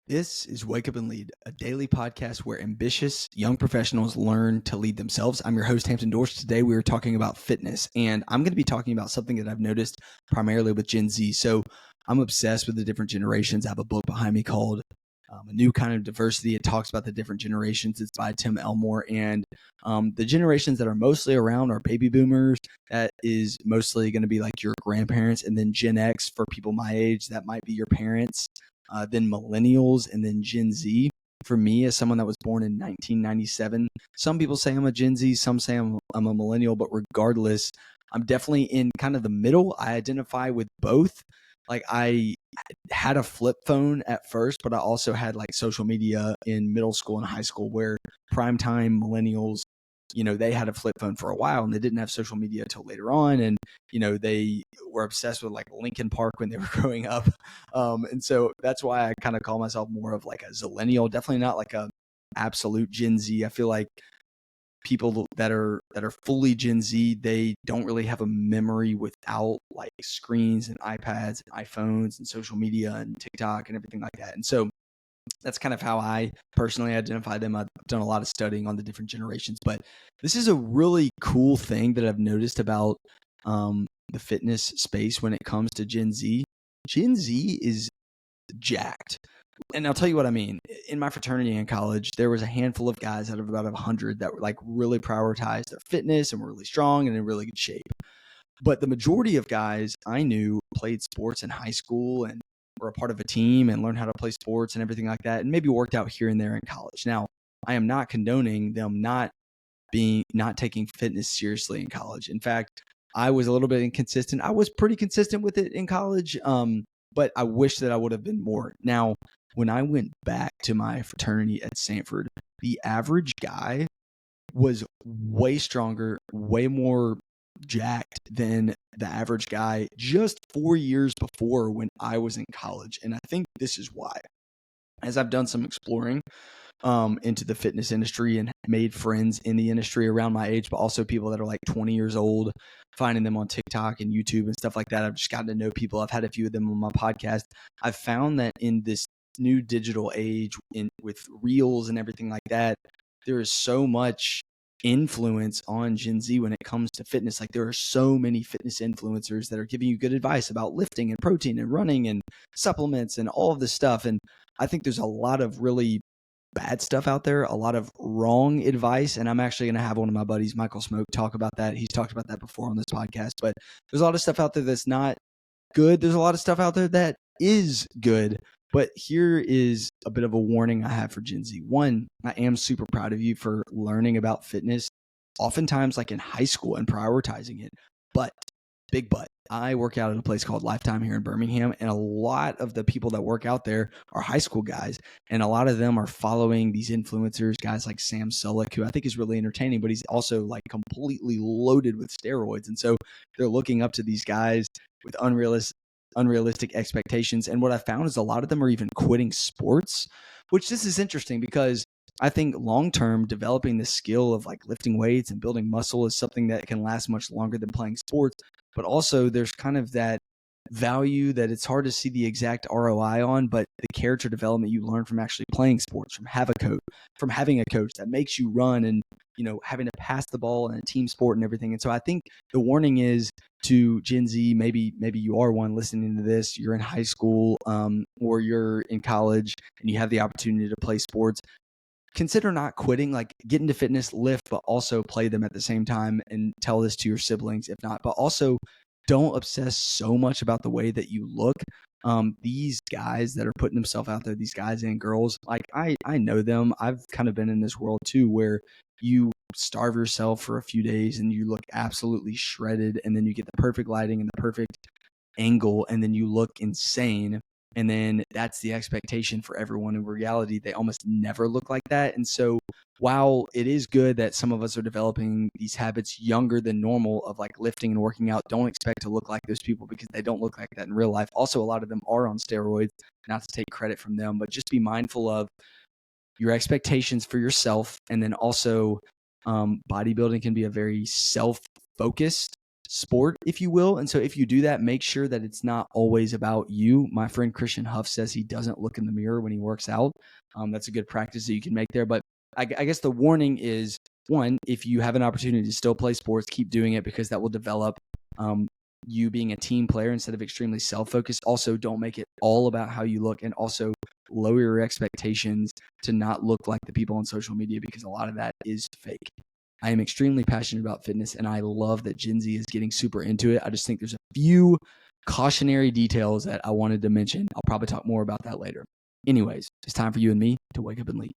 This is Wake Up and Lead, a daily podcast where ambitious young professionals learn to lead themselves. I'm your host, Hampton Dorsch. Today we are talking about fitness, and I'm going to be talking about something that I've noticed primarily with Gen Z. So I'm obsessed with the different generations. I have a book behind me called A New Kind of Diversity. It talks about the different generations. It's by Tim Elmore, and the generations that are mostly around are baby boomers. That is mostly going to be like your grandparents, and then Gen X for people my age, that might be your parents. Then millennials, and then Gen Z. For me, as someone that was born in 1997, some people say I'm a Gen Z, some say I'm a millennial, but regardless, I'm definitely in kind of the middle. I identify with both. Like I had a flip phone at first, but I also had like social media in middle school and high school where primetime millennials, they had a flip phone for a while and they didn't have social media until later on. And, they were obsessed with like Linkin Park when they were growing up. And so that's why I kind of call myself more of like a zillennial, definitely not like a absolute Gen Z. I feel like people that are fully Gen Z, they don't really have a memory without like screens and iPads and iPhones and social media and TikTok and everything like that. And so that's kind of how I personally identify them. I've done a lot of studying on the different generations, but this is a really cool thing that I've noticed about the fitness space when it comes to Gen Z. Gen Z is jacked. And I'll tell you what I mean. In my fraternity in college, there was a handful of guys out of about 100 that were like really prioritized their fitness and were really strong and in really good shape. But the majority of guys I knew played sports in high school and were a part of a team and learned how to play sports and everything like that, and maybe worked out here and there in college. Now, I am not condoning them not taking fitness seriously in college. In fact, I was a little bit inconsistent. I was pretty consistent with it in college, but I wish that I would have been more. Now, when I went back to my fraternity at Sanford, the average guy was way stronger, way more jacked than the average guy just 4 years before when I was in college. And I think this is why. As I've done some exploring into the fitness industry and made friends in the industry around my age, but also people that are like 20 years old, finding them on TikTok and YouTube and stuff like that. I've just gotten to know people. I've had a few of them on my podcast. I've found that in this new digital age with reels and everything like that, there is so much influence on Gen Z when it comes to fitness. Like there are so many fitness influencers that are giving you good advice about lifting and protein and running and supplements and all of this stuff. And I think there's a lot of really bad stuff out there, a lot of wrong advice. And I'm actually going to have one of my buddies, Michael Smoke, talk about that. He's talked about that before on this podcast, but there's a lot of stuff out there that's not good. There's a lot of stuff out there that is good. But here is a bit of a warning I have for Gen Z. One, I am super proud of you for learning about fitness, oftentimes like in high school and prioritizing it. But, big but, I work out at a place called Lifetime here in Birmingham, and a lot of the people that work out there are high school guys, and a lot of them are following these influencers, guys like Sam Sulek, who I think is really entertaining, but he's also like completely loaded with steroids. And so they're looking up to these guys with unrealistic expectations. And what I found is a lot of them are even quitting sports, which this is interesting because I think long-term developing the skill of like lifting weights and building muscle is something that can last much longer than playing sports. But also there's kind of that value that it's hard to see the exact ROI on, but the character development you learn from actually playing sports, from having a coach that makes you run and, having to pass the ball in a team sport and everything. And so I think the warning is to Gen Z, maybe you are one listening to this, you're in high school or you're in college and you have the opportunity to play sports. Consider not quitting, like get into fitness, lift, but also play them at the same time, and tell this to your siblings if not. But also don't obsess so much about the way that you look. These guys that are putting themselves out there, these guys and girls, like I know them. I've kind of been in this world too, where you starve yourself for a few days and you look absolutely shredded, and then you get the perfect lighting and the perfect angle, and then you look insane. And then that's the expectation for everyone. In reality, they almost never look like that. And so while it is good that some of us are developing these habits younger than normal of like lifting and working out, don't expect to look like those people because they don't look like that in real life. Also, a lot of them are on steroids, not to take credit from them, but just be mindful of your expectations for yourself. And then also bodybuilding can be a very self-focused sport, if you will. And so if you do that, make sure that it's not always about you. My friend Christian Huff says he doesn't look in the mirror when he works out. That's a good practice that you can make there. But I guess the warning is, one, if you have an opportunity to still play sports, keep doing it, because that will develop you being a team player instead of extremely self-focused. Also, don't make it all about how you look, and also lower your expectations to not look like the people on social media, because a lot of that is fake. I am extremely passionate about fitness, and I love that Gen Z is getting super into it. I just think there's a few cautionary details that I wanted to mention. I'll probably talk more about that later. Anyways, it's time for you and me to wake up and lead.